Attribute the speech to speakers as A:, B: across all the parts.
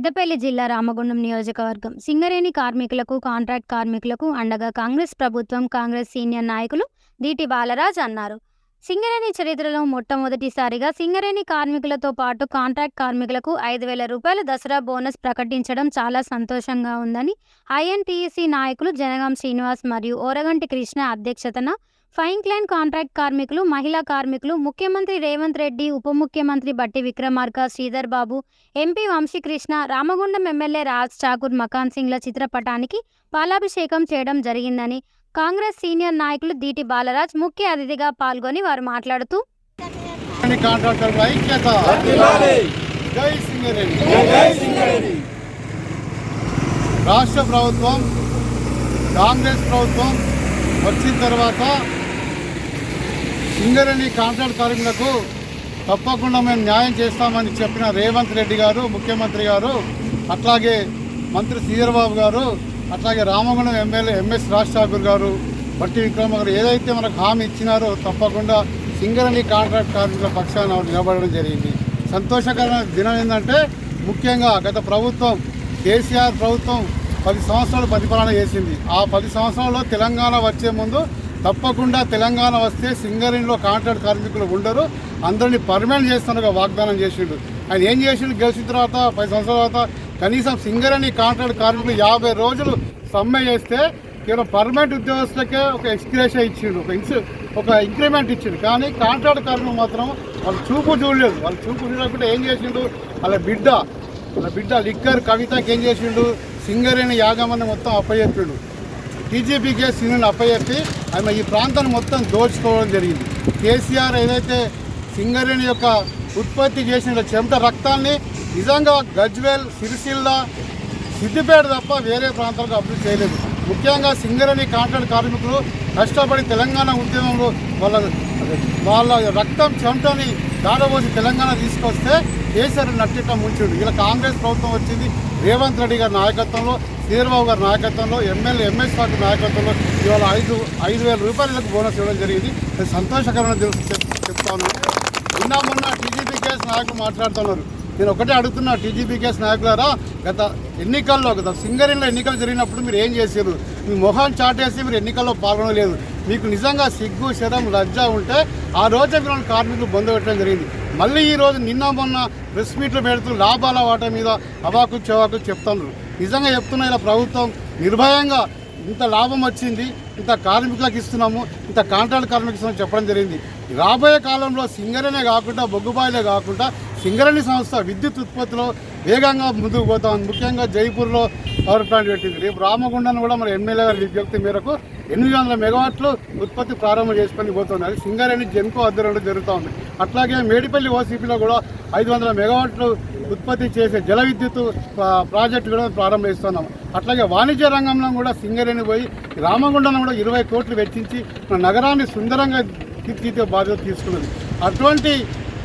A: పెద్దపల్లి జిల్లా రామగుండం నియోజకవర్గం సింగరేణి కార్మికులకు, కాంట్రాక్ట్ కార్మికులకు అండగా కాంగ్రెస్ ప్రభుత్వం, కాంగ్రెస్ సీనియర్ నాయకులు దీటి బాలరాజ్ అన్నారు. సింగరేణి చరిత్రలో మొట్టమొదటిసారిగా సింగరేణి కార్మికులతో పాటు కాంట్రాక్ట్ కార్మికులకు 5,000 రూపాయల దసరా బోనస్ ప్రకటించడం చాలా సంతోషంగా ఉందని ఐఎన్టీయూసీ నాయకులు జనగాం శ్రీనివాస్ మరియు ఓరగంటి కృష్ణ అధ్యక్షతన ఫైన్ క్లైన్ కాంట్రాక్ట్ కార్మికులు, మహిళా కార్మికులు, ముఖ్యమంత్రి రేవంత్ రెడ్డి, ఉప ముఖ్యమంత్రి బట్టి విక్రమార్క, శ్రీధర్ బాబు, ఎంపీ వంశీకృష్ణ, రామగుండం ఎమ్మెల్యే రాజ్ ఠాకూర్, మకాన్ సింగ్ల చిత్రపటానికి పాలాభిషేకం చేయడం జరిగిందని కాంగ్రెస్ సీనియర్ నాయకులు దీటి బాలరాజ్ ముఖ్య అతిథిగా పాల్గొని వారు మాట్లాడుతూ
B: రాష్ట్ర ప్రభుత్వం, కాంగ్రెస్ ప్రభుత్వం వచ్చిన తర్వాత సింగరేణి కాంట్రాక్ట్ కార్మికులకు తప్పకుండా మేము న్యాయం చేస్తామని చెప్పిన రేవంత్ రెడ్డి గారు, ముఖ్యమంత్రి గారు, అట్లాగే మంత్రి శ్రీధర్ బాబు గారు, అట్లాగే రామగుండం ఎమ్మెల్యే ఎంఎస్ రాజ్ ఠాకూర్ గారు, బట్టి విక్రమ గారు ఏదైతే మనకు హామీ ఇచ్చినారో తప్పకుండా సింగరేణి కాంట్రాక్ట్ కార్మికుల పక్షాన నిలబడడం జరిగింది. సంతోషకరమైన దినం ఏంటంటే ముఖ్యంగా గత ప్రభుత్వం కేసీఆర్ ప్రభుత్వం 10 సంవత్సరాలు పరిపాలన చేసింది. ఆ 10 సంవత్సరాల్లో తెలంగాణ వచ్చే ముందు తప్పకుండా తెలంగాణ వస్తే సింగరేణిలో కాంట్రాక్ట్ కార్మికులు ఉండరు, అందరినీ పర్మనెంట్ చేస్తున్నగా వాగ్దానం చేసిండు. ఆయన ఏం చేసిండు? గెలిచిన తర్వాత 10 సంవత్సరాల తర్వాత కనీసం సింగరేణి కాంట్రాక్ట్ కార్మికులు 50 రోజులు సమ్మె చేస్తే కేవలం పర్మనెంట్ ఉద్యోగస్తులకే ఒక ఎక్స్గ్రేషన్ ఇచ్చిండు, ఒక ఇంక్రిమెంట్ ఇచ్చిండు. కానీ కాంట్రాక్ట్ కార్మికులు మాత్రం వాళ్ళు చూపు చూడలేదు. వాళ్ళు చూపు చూడకుండా ఏం చేసిండు? వాళ్ళ బిడ్డ లిక్కర్ కవితకి ఏం చేసిండు? సింగరేణి యాగమని మొత్తం అప్పచెప్పిండు. టీజీపీకే సింగరేణి అప్పచెప్పి ఆమె ఈ ప్రాంతాన్ని మొత్తం దోచుకోవడం జరిగింది. కేసీఆర్ ఏదైతే సింగరేణి యొక్క ఉత్పత్తి చేసిన చెమట రక్తాన్ని నిజంగా గజ్వేల్, సిరిసిల్ల, సిద్దిపేట తప్ప వేరే ప్రాంతాలకు అభివృద్ధి చేయలేదు. ముఖ్యంగా సింగరేణి కాంట్రాక్ట్ కార్మికులు కష్టపడి తెలంగాణ ఉద్యమంలో వాళ్ళ రక్తం చెమటని దారబోసి తెలంగాణ తీసుకొస్తే కేసీఆర్ నట్టిట ముంచుడు. ఇలా కాంగ్రెస్ ప్రభుత్వం వచ్చింది. రేవంత్ రెడ్డి గారి నాయకత్వంలో, శ్రీధర్బాబు గారి నాయకత్వంలో, ఎమ్మెల్యే ఎంఎస్ ఠాకూర్ నాయకత్వంలో ఇవాళ 5,000 రూపాయలకు బోనస్ ఇవ్వడం జరిగింది. సంతోషకరమైన చెప్తా ఉన్నాను. మొన్న టీజీపీకేఎస్ నాయకులు మాట్లాడుతున్నారు. నేను ఒకటే అడుగుతున్నా, టీజీపీకేఎస్ నాయకులారా, గత సింగరేణిలో ఎన్నికలు జరిగినప్పుడు మీరు ఏం చేశారు? మీ మొహాన్ని చాటేసి మీరు ఎన్నికల్లో పాల్గొనలేదు. మీకు నిజంగా సిగ్గు, శరం, లజ్జ ఉంటే ఆ రోజే మీరు కార్మికులు బంద్ పెట్టడం జరిగింది. మళ్ళీ ఈరోజు మొన్న ప్రెస్ మీట్లు పెడుతూ లాభాల వాటా మీద అవాకులు చెవాకులు చెప్తున్నారు. నిజంగా చెప్తున్నా, ఇలా ప్రభుత్వం నిర్భయంగా ఇంత లాభం వచ్చింది, ఇంత కార్మికులకు ఇస్తున్నాము, ఇంత కాంట్రాక్ట్ కార్మికులకు ఇస్తున్నాము చెప్పడం జరిగింది. రాబోయే కాలంలో సింగరేణే కాకుండా, బొగ్గుబాయిలే కాకుండా సింగరేణి సంస్థ విద్యుత్ ఉత్పత్తిలో వేగంగా ముందుకు పోతాం. ముఖ్యంగా జైపూర్లో పవర్ ప్లాంట్ పెట్టింది. రేపు రామగుండాన్ని కూడా మన ఎమ్మెల్యే గారి విజ్ఞప్తి మేరకు 800 మెగావాట్లు ఉత్పత్తి ప్రారంభం చేసుకొని పోతుంది. అది సింగరేణి జెన్కో ఆధ్వర్యంలో జరుగుతూ ఉంది. అట్లాగే మేడిపల్లి ఓసీపీలో కూడా 500 మెగావాట్లు ఉత్పత్తి చేసే జల విద్యుత్ ప్రాజెక్టు కూడా ప్రారంభిస్తున్నాం. అట్లాగే వాణిజ్య రంగంలో కూడా సింగరేణి పోయి రామగుండం కూడా 20 కోట్లు వెచ్చించి మన నగరాన్ని సుందరంగా తీర్చిదిద్దే బాధ్యత తీసుకున్నది. అటువంటి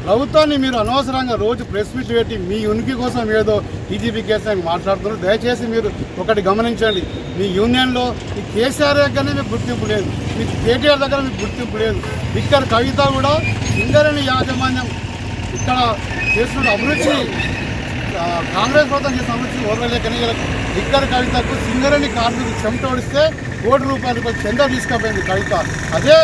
B: ప్రభుత్వాన్ని మీరు అనవసరంగా రోజు ప్రెస్ మీట్ పెట్టి మీ ఉనికి కోసం ఏదో టీజీపీకేఎస్ మాట్లాడుతున్నారు. దయచేసి మీరు ఒకటి గమనించండి, మీ యూనియన్లో మీ కేసీఆర్ దగ్గరనే మీకు గుర్తింపు లేదు, మీకు కేటీఆర్ దగ్గర మీకు గుర్తింపు లేదు. ఇక్కడ కవిత కూడా సింగరేణి యాజమాన్యం ఇక్కడ చేస్తున్న అభివృద్ధి, కాంగ్రెస్ ప్రభుత్వం చేసిన అభివృద్ధి ఓర్వలేకనే ఇక్కడ కవితకు సింగరేణి కార్మికులు చెమట ఓడిస్తే ₹1 కోటి చందా తీసుకుపోయింది కవిత. అదే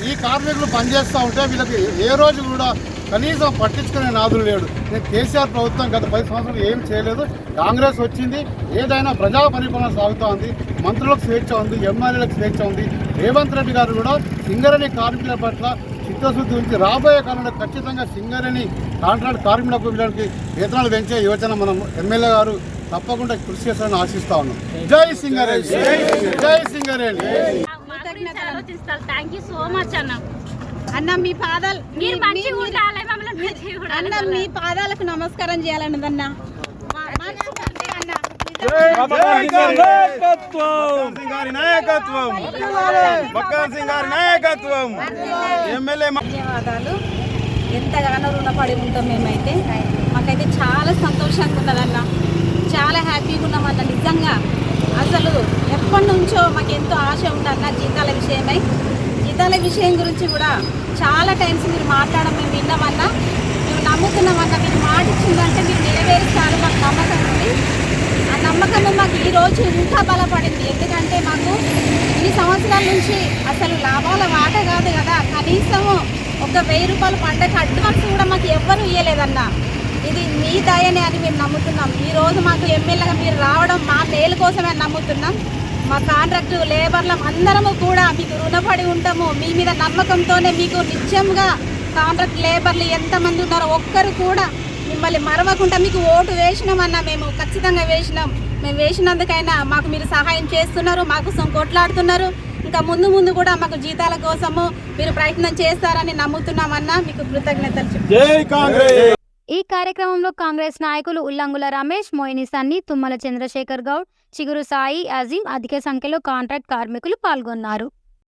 B: ఈ కార్మికులు పనిచేస్తూ ఉంటే వీళ్ళకి ఏ రోజు కూడా కనీసం పట్టించుకునే నాదులు లేడు. నేను కేసీఆర్ ప్రభుత్వం గత 10 సంవత్సరాలు ఏం చేయలేదు. కాంగ్రెస్ వచ్చింది, ఏదైనా ప్రజా పరిపాలన సాగుతూ ఉంది, మంత్రులకు స్వేచ్ఛ ఉంది, ఎమ్మెల్యేలకు స్వేచ్ఛ ఉంది. రేవంత్ రెడ్డి గారు కూడా సింగరేణి కార్మికుల పట్ల చిత్తశుద్ధి ఉంచి రాబోయే కాలంలో ఖచ్చితంగా సింగరేణి కాంట్రాక్ట్ కార్మికులకు వీళ్ళకి వేతనాలు పెంచే యోచన మనం ఎమ్మెల్యే గారు తప్పకుండా కృషి చేస్తారని ఆశిస్తా ఉన్నాం. జై సింగరేణి, జై Singareni.
C: Thank you so much
D: అన్న. మీ పాదాలు అన్న, మీ పాదాలకు నమస్కారం చేయాలన్నదన్న.
E: ధన్యవాదాలు. ఎంతగానో రుణపడి ఉంటాం మేమైతే. మాకైతే చాలా సంతోషంగా ఉన్నదన్న, చాలా హ్యాపీగా ఉన్నామన్న. నిజంగా అసలు ఎప్పటి నుంచో మాకు ఎంతో ఆశ ఉందన్న జీతాల విషయమై. జీతాల విషయం గురించి కూడా చాలా టైమ్స్ మీరు మాట్లాడడం మేము విన్నామన్నా. మేము నమ్ముతున్నాం అన్న. మీరు మాట ఇచ్చిందంటే మీరు నెరవేరుస్తారు మాకు నమ్మకం ఉంది. ఆ నమ్మకం మాకు ఈరోజు ఇంకా బలపడింది. ఎందుకంటే మాకు ఇన్ని సంవత్సరాల నుంచి అసలు లాభాల వాట కాదు కదా, కనీసము ఒక 1000 రూపాయల పండగ అడ్వాన్స్ కూడా మాకు ఎవ్వరూ ఇవ్వలేదన్న. ఇది మీ దయనే అని మేము నమ్ముతున్నాం. ఈరోజు మాకు ఎమ్మెల్యేగా మీరు రావడం మా మేలు కోసమే నమ్ముతున్నాం. మా కాంట్రాక్టు లేబర్లం అందరము కూడా మీకు రుణపడి ఉంటాము. మీ మీద నమ్మకంతోనే మీకు నిత్యంగా కాంట్రాక్ట్ లేబర్లు ఎంతమంది ఉన్నారో ఒక్కరు కూడా మిమ్మల్ని మరవకుండా మీకు ఓటు వేసినామన్నా. మేము ఖచ్చితంగా వేసినాం. మేము వేసినందుకైనా మాకు మీరు సహాయం చేస్తున్నారు, మా కోసం కొట్లాడుతున్నారు. ఇంకా ముందు ముందు కూడా మాకు జీతాల కోసము మీరు ప్రయత్నం చేస్తారని నమ్ముతున్నామన్నా. మీకు కృతజ్ఞతలు చెప్తున్నాను.
A: ఈ కార్యక్రమంలో కాంగ్రెస్ నాయకులు ఉల్లంగుల రమేష్, మోయిని సన్ని, తుమ్మల చంద్రశేఖర్ గౌడ్, చిగురు సాయి, అజీం, అధిక సంఖ్యలో కాంట్రాక్ట్ కార్మికులు పాల్గొన్నారు.